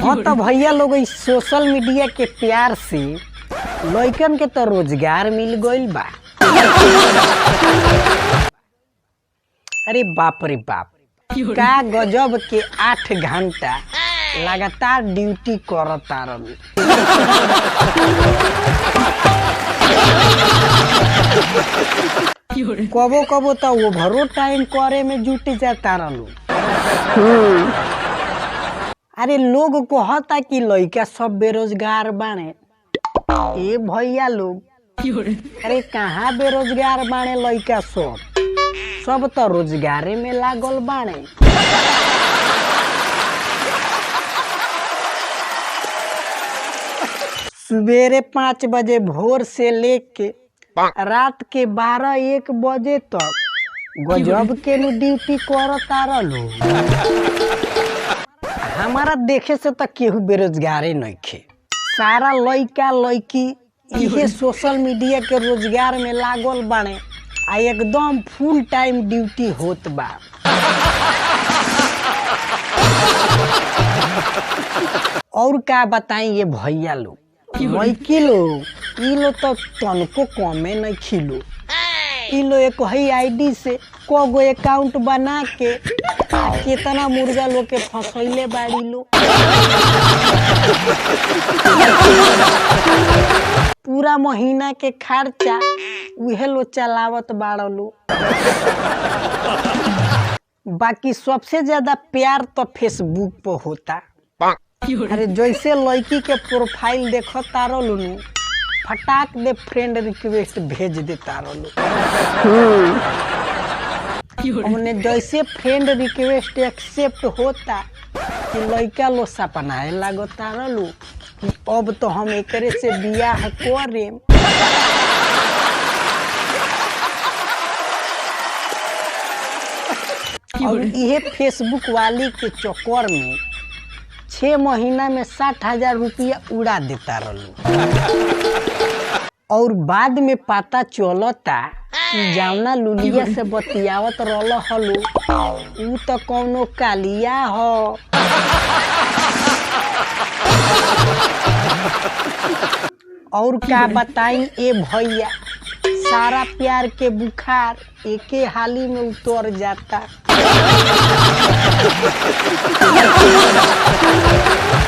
हाँ तो भैया लोग इस सोशल मीडिया के प्यार से लइकन के तो रोजगार मिल गइल बा। अरे बाप रे बाप, का गजब के 8 घंटा लगातार ड्यूटी करता रही। कबो कबो तो ओवरो टाइम करे में जुट जाता रहलू। अरे लोग कहता कि लइका सब बेरोजगार बाने। ए भैया लोग, अरे कहाँ बेरोजगार बाने लइका सब तो रोजगारे में लागल बाने। सवेरे 5 बजे भोर से लेके रात के 12-1 बजे तक गजब के ड्यूटी करता रहलू। हमारा देखे से तो केहू बेरोजगारे नइखे। सारा लइका लइकी इहे सोशल मीडिया के रोजगार में लागल बाने आ एकदम फुल टाइम ड्यूटी होत बा। और का बताई ये भैया लोग, लइकी लोग ई लोग तो तनको कमे नहीं खिलो। ई लोग एक ही आईडी से कगो अकाउंट बना के कितना मुर्गा लोग के फसैले बाड़ी लो। पूरा महीना के खर्चा उहे लो चलावत बाड़ लो। बाकी सबसे ज्यादा प्यार तो फेसबुक पर होता। अरे जैसे लड़की के प्रोफाइल देखो तारो लो, फटाक दे फ्रेंड रिक्वेस्ट भेज दे तारो लो। हमने जैसे फ्रेंड रिक्वेस्ट एक्सेप्ट होता कि लड़का लो सपनाए लागता रहलू कि अब तो हम एकरे से बियाह करें। और ये फेसबुक वाली के चक्कर में 6 महीना में 60,000 रुपया उड़ा देता रहलू। और बाद में पता चलता कि जावना लुलिया से बतियावत रहल हलू उ तो कौनो कालिया हो। और का बताई ए भैया, सारा प्यार के बुखार एके हाली में उतर जाता।